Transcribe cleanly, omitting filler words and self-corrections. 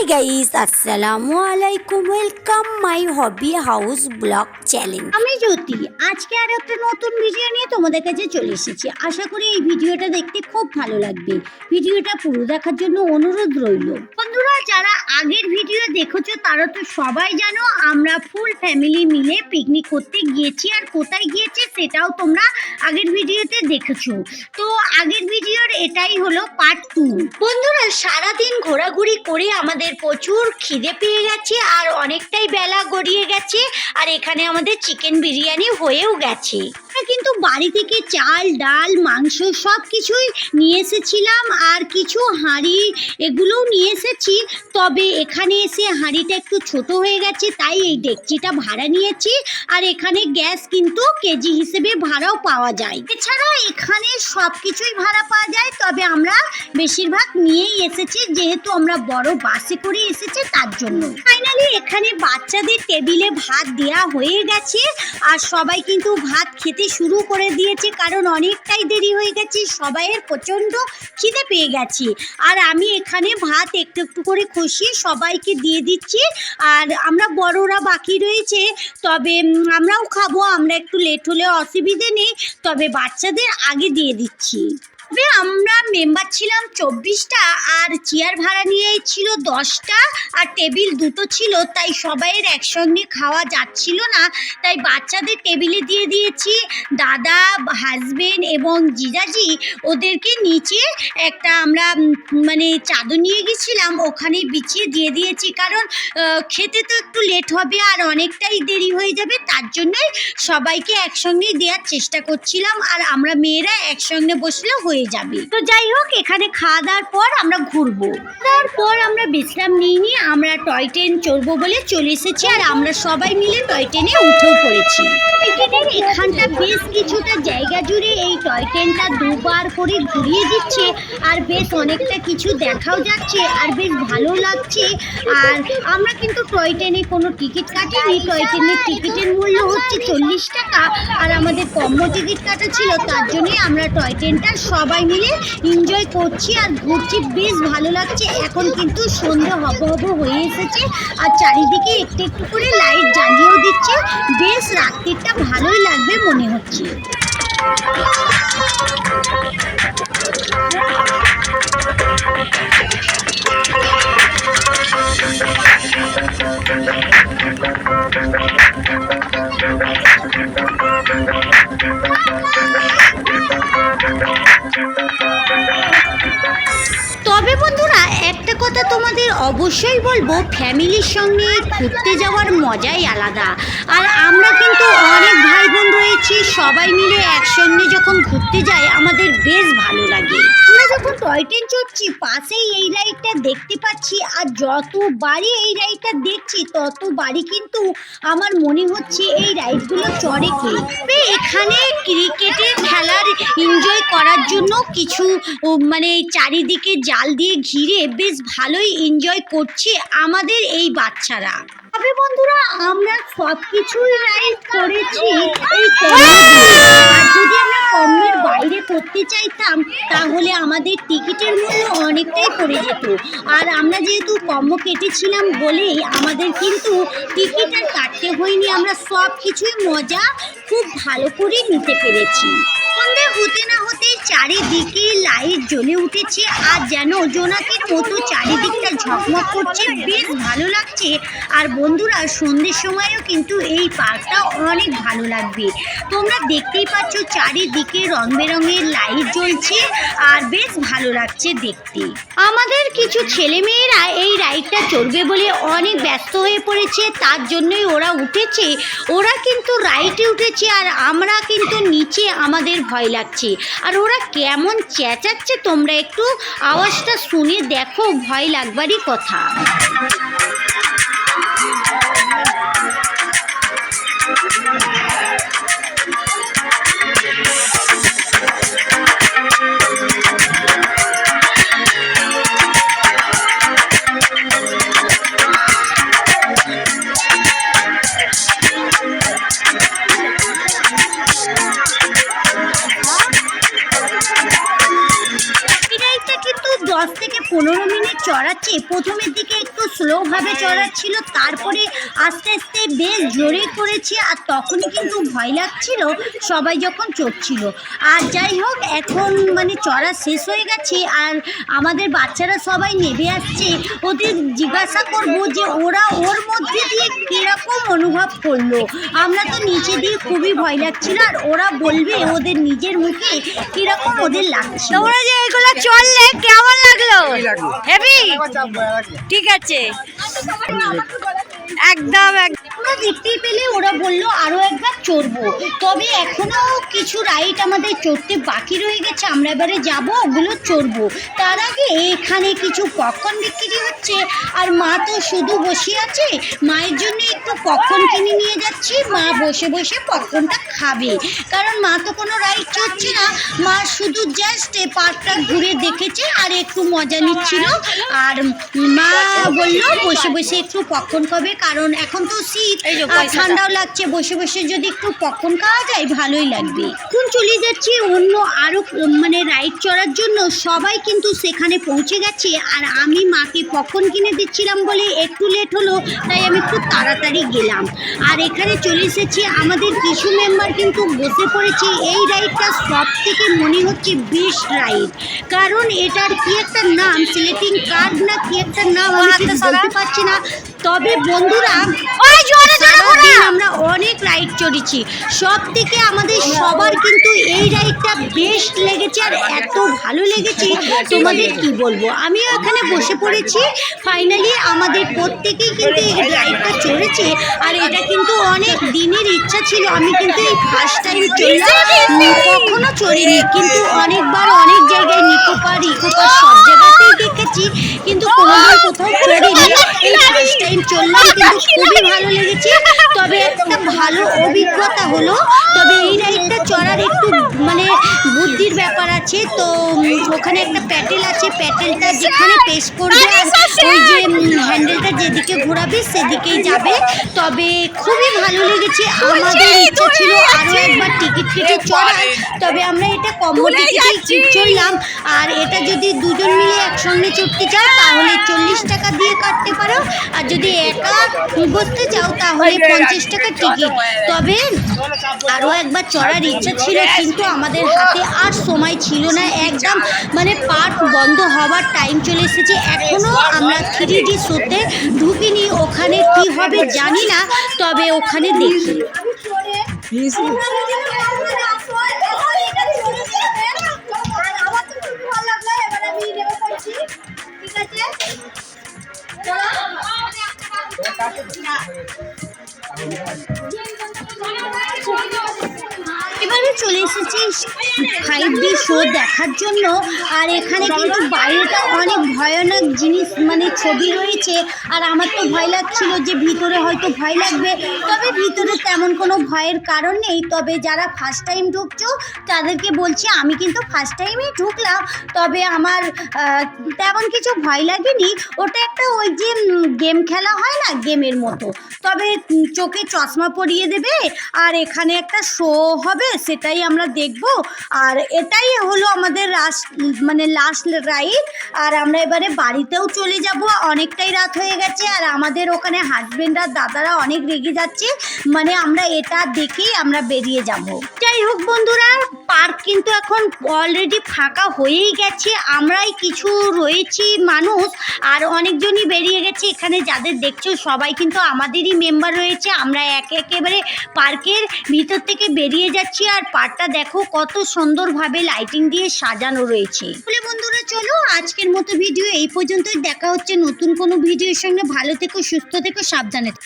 Hi guys, আসসালামু আলাইকুম। Welcome my hobby house blog channel. আমি জ্যোতি। আজকে আর একটা নতুন ভিডিও নিয়ে তোমাদের কাছে চলে এসেছি। আশা করি এই ভিডিওটা দেখতে খুব ভালো লাগবে। ভিডিওটা পুরো দেখার জন্য অনুরোধ রইল। বন্ধুরা, যারা আগের ভিডিও দেখেছো তারা তো সবাই জানো আমরা ফুল ফ্যামিলি মিলে পিকনিক করতে গিয়েছি, আর কোথায় গিয়েছি সেটাও তোমরা আগের ভিডিওতে দেখেছো। তো আগের ভিডিওর এটাই হলো পার্ট 2। বন্ধুরা, সারাদিন ঘোরাঘুরি করে আমাদের প্রচুর খিদে পেয়ে গেছে আর অনেকটাই বেলা গড়িয়ে গেছে, আর এখানে আমাদের চিকেন বিরিয়ানি হয়েও গেছে। কিন্তু বাড়ি থেকে চাল ডাল মাংস সব কিছুই নিয়ে এসেছিলাম, আর কিছু হাঁড়ি এগুলোও নিয়ে এসেছি। তবে এখানে এসে হাঁড়িটা একটু ছোট হয়ে গেছে, তাই এই ডেকচিটা ভাড়া নিয়েছি। আর এখানে গ্যাস কিন্তু কেজি হিসেবে ভাড়াও পাওয়া যায়। এছাড়া এখানে সব কিছুই ভাড়া পাওয়া যায়, তবে আমরা বেশিরভাগ নিয়েই এসেছি যেহেতু আমরা বড় বাসে করে এসেছি তার জন্য। ফাইনালি এখানে বাচ্চাদের টেবিলে ভাত দেওয়া হয়ে গেছে, আর সবাই কিন্তু ভাত খেতে শুরু করে দিয়েছে, কারণ অনেকটাই দেরি হয়ে গেছে, সবাইয়ের প্রচণ্ড খিদে পেয়ে গেছে। আর আমি এখানে ভাত একটু একটু করে খসিয়ে সবাইকে দিয়ে দিচ্ছি, আর আমরা বড়রা বাকি রয়েছে, তবে আমরাও খাবো। আমরা একটু লেট হলে অসুবিধে নেই, তবে বাচ্চাদের আগে দিয়ে দিচ্ছি। আমরা মেম্বার ছিলাম 24টা, আর চেয়ার ভাড়া নিয়ে ছিল 10টা, আর টেবিল 2টো ছিল, তাই সবাইয়ের একসঙ্গে খাওয়া যাচ্ছিল না, তাই বাচ্চাদের টেবিলে দিয়ে দিয়েছি। দাদা, হাজবেন্ড এবং জিজাজি ওদেরকে নিচে একটা আমরা চাদর নিয়ে গেছিলাম, ওখানে বিছিয়ে দিয়ে দিয়েছি, কারণ খেতে তো একটু লেট হবে আর অনেকটাই দেরি হয়ে যাবে, তার জন্যই সবাইকে একসঙ্গে দেওয়ার চেষ্টা করছিলাম। আর আমরা মেয়েরা একসঙ্গে বসলে হয়ে যাবে। তো যাই হোক, এখানে খাওয়া দাওয়ার পর আমরা ঘুরবো। তারপর আমরা বিশ্রাম নিয়ে আমরা টয় ট্রেন চড়বো বলে চলে এসেছি, আর আমরা সবাই মিলে টয় ট্রেনে উঠেও পড়েছি। এখানটা বেশ কিছুটা জায়গা জুড়ে এই টয় ট্রেনটা দুবার করে ঘুরিয়ে দিচ্ছে, আর বেশ অনেকটা কিছু দেখাও যাচ্ছে, আর বেশ ভালো লাগছে। আর আমরা কিন্তু টয় ট্রেনে কোনো টিকিট কাটিনি। টয় ট্রেনের টিকিটের মূল্য হচ্ছে 40 টাকা, আর আমাদের কম টিকিট কাটা ছিল, তার জন্যই আমরা টয় ট্রেনটা সবাই মিলে এনজয় করছি আর ঘুরছি। বেশ ভালো লাগছে। এখন কিন্তু সন্ধ্যা হব হয়ে এসেছে, আর চারিদিকে একটু একটু করে লাইট জ্বালিয়েও দিচ্ছে। বেশ রাত্রিটা ভালোই লাগবে মনে হচ্ছে। তবে বন্ধুরা, একটা কথা তোমাদের অবশ্যই বলবো, ফ্যামিলির সঙ্গে ঘুরতে যাওয়ার মজাই আলাদা। আর আমরা কিন্তু অনেক ভাই বোন রয়েছি, সবাই মিলে একসঙ্গে যখন ঘুরতে যাই আমাদের বেশ ভালো লাগে। আমরা যখন টয় ট্রেন চড়ছি পাশেই এই রাইডটা দেখতে পাচ্ছি, আর যতবারই এই রাইডটা দেখছি ততবারই কিন্তু আমার মনে হচ্ছে এই রাইডগুলো চড়ে কে। এখানে ক্রিকেটের খেলার এনজয় করার জন্য কিছু চারিদিকে জাল দিয়ে ঘিরে বেশ ভালোই এনজয় করছে আমাদের এই বাচ্চারা। তবে বন্ধুরা, আমরা সব কিছুই রাইড করেছি এই কমে দিয়ে। আর যদি আমরা কমের বাইরে করতে চাইতাম তাহলে আমাদের টিকিটের মূল্য অনেকটাই পড়ে যেত, আর আমরা যেহেতু কম কেটেছিলাম বলেই আমাদের কিন্তু টিকিট আর কাটতে হয়নি। আমরা সব কিছুই মজা খুব ভালো করে নিতে পেরেছি। সন্ধ্যে হতে না হতে চারিদিকে লাইট জ্বলে উঠেছে, আর যেন জোনাকির মতো চারিদিকটা ঝকমক করছে, বেশ ভালো লাগছে। আর বন্ধুরা, সন্ধ্যের সময়ও কিন্তু এই পার্কটা অনেক ভালো লাগবে। তোমরা দেখতেই পাচ্ছ চারিদিকে রং বেরঙের লাইট জ্বলছে, আর বেশ ভালো লাগছে দেখতে। আমাদের কিছু ছেলেমেয়েরা এই রাইডটা চড়বে বলে অনেক ব্যস্ত হয়ে পড়েছে, তার জন্যই ওরা উঠেছে। ওরা কিন্তু রাইডে উঠেছে, আর আমরা কিন্তু নিচে আমাদের ভয় লাগছে। আর ওরা কেমন চেঁচাচ্ছে তোমরা একটু আওয়াজটা শুনে দেখো, ভয় লাগবারই কথা। থেকে 15 মিনিট চড়াচ্ছে প্রথমের দিকে একটু স্লোভাবে চড়াচ্ছিল, তারপরে আস্তে আস্তে বেশ জোরে করেছে। আর তখনই কিন্তু ভয় লাগছিল সবাই যখন চড়ছিল। আর যাই হোক, এখন মানে চড়া শেষ হয়ে গেছে আর আমাদের বাচ্চারা সবাই নেমে আসছে। ওদের জিজ্ঞাসা করব যে ওরা ওর মধ্যে দিয়ে কীরকম অনুভব করলো। আমরা তো নিচে দিয়ে খুবই ভয় লাগছিল, আর ওরা বলবে ওদের নিজের মুখে কীরকম ওদের লাগছে। তোমরা যে এগুলো চললে কেমন লাগলো? হেভি? ঠিক আছে, একদম ওরা দেখতেই পেলে ওরা বললো আরও একবার চড়বো। তবে এখনো কিছু রাইড আমাদের চড়তে বাকি রয়ে গেছে, আমরা এবারে যাব ওগুলো চড়বো। তার আগে এখানে কিছু পপকর্ন বিক্রি হচ্ছে, আর মা তো শুধু বসে আছে। মায়ের জন্য একটু পপকর্ন কিনে নিয়ে যাচ্ছি, মা বসে বসে পপকর্নটা খাবে। কারণ মা তো কোনো রাইড চড়ছে না, মা শুধু জাস্ট পার্কটা ঘুরে দেখেছে আর একটু মজা নিচ্ছিল। আর মা বললো বসে বসে একটু পপকর্ন খাবে, কারণ এখন তো শীত আর ঠান্ডাও লাগছে, বসে বসে যদি একটু পপকর্ন খাওয়া যায় ভালোই লাগবে। এখন চলে যাচ্ছি অন্য আরও মানে রাইড চড়ার জন্য। সবাই কিন্তু সেখানে পৌঁছে গেছে, আর আমি মাকে পপকর্ন কিনে দিচ্ছিলাম বলে একটু লেট হলো, তাই আমি একটু তাড়াতাড়ি গেলাম। আর এখানে চলে এসেছি, আমাদের কিছু মেম্বার কিন্তু বসে পড়েছে। এই রাইডটা সব থেকে মনে হচ্ছে বেস্ট রাইড, কারণ এটার কি একটা নাম, সিলেক্টিং কার্ড না কি একটা নাম, আমি ঠিক বলতে পারছি না। তবে বন্ধুরা, সারাদিন আমরা অনেক রাইড চড়েছি, সব থেকে আমাদের সবার কিন্তু এই রাইডটা বেস্ট লেগেছে, আর এত ভালো লেগেছে তোমাদের কি বলবো। আমিও এখানে বসে পড়েছি। ফাইনালি আমাদের প্রত্যেকেই কিন্তু এই রাইডটা চড়েছে, আর এটা কিন্তু অনেক দিনের ইচ্ছা ছিল। আমি কিন্তু এই ফার্স্ট টাইম চড়লাম, কখনো চড়িনি, কিন্তু অনেকবার অনেক জায়গায় ইকো পার্ক সব জায়গাতেই দেখেছি, কিন্তু কোনোদিন কোথাও চড়িনি। এই ফার্স্ট টাইম চললাম, কিন্তু খুবই ভালো লেগেছে। তবে একটা ভালো অভিজ্ঞতা হলো। তবে এই রাইডটা চড়ার একটু মানে বুদ্ধির ব্যাপার আছে। তো ওখানে একটা প্যাটেল আছে, প্যাটেলটা যেখানে পেশ করবে আর ওই যে হ্যান্ডেলটা যেদিকে ঘোরাবে সেদিকেই যাবে। তবে খুবই ভালো লেগেছে। আমাদের ইচ্ছা ছিল আরও একবার টিকিট কেটে চড়ার, তবে আমরা এটা কম্বো টিকিটেই চড়লাম। আর এটা যদি দুজন মিলে একসঙ্গে চড়তে চাও তাহলে 40 টাকা দিয়ে কাটতে পারো, আর যদি একা বসতে চাও তাহলে 50 টাকা টিকিট। তবে আরও একবার চড়ার ইচ্ছা ছিল, কিন্তু আমাদের হাতে আর সময় ছিল না। একদম মানে পার্ক বন্ধ হওয়ার টাইম চলে এসেছে, এখনও আমরা 3D শোতে ঢুকিনি। ওখানে কি হবে জানি না, তবে ওখানে দেখি। এবারে চলে এসেছি 5D শো দেখার জন্য। আর এখানে কিন্তু বাইরেটা অনেক ভয়ানক জিনিস মানে ছবি রয়েছে, আর আমার তো ভয় লাগছিল যে ভিতরে হয়তো ভয় লাগবে। তবে ভিতরে তেমন কোনো ভয়ের কারণ নেই। তবে যারা ফার্স্ট টাইম ঢুকছো তাদেরকে বলছি, আমি কিন্তু ফার্স্ট টাইমেই ঢুকলাম, তবে আমার তেমন কিছু ভয় লাগেনি। ওটা একটা ওই যে গেম খেলা হয় না, গেমের মতো। তবে চোখে চশমা পরিয়ে দেবে, আর এখানে একটা শো হবে, সেটাই আমরা দেখব। আর এটাই হলো আমাদের লাস্ট রাইড। আর আমরা এবারে বাড়িতেও চলে যাব, অনেকটাই রাত হয়ে গেছে। আর আমাদের ওখানে হাজবেন্ড আর দাদারা অনেক রেগে যাচ্ছে, মানে আমরা এটা দেখেই আমরা বেরিয়ে যাব। যাই হোক বন্ধুরা, পার্ক কিন্তু এখন অলরেডি ফাঁকা হয়েই গেছে, আমরাই কিছু রয়েছি মানুষ, আর অনেকজনই বেরিয়ে গেছে। এখানে যাদের দেখছো সবাই কিন্তু আমাদেরই মেম্বার রয়েছে। আমরা একেবারে পার্কের ভিতর থেকে বেরিয়ে যাচ্ছি, আর পার্কটা দেখো কত সুন্দরভাবে লাইটিং দিয়ে সাজানো রয়েছে। বলে বন্ধুরা, চলো আজকের মতো ভিডিও এই পর্যন্তই। দেখা হচ্ছে নতুন কোনো ভিডিওর সঙ্গে। ভালো থেকো, সুস্থ থেকো, সাবধানে থেকো।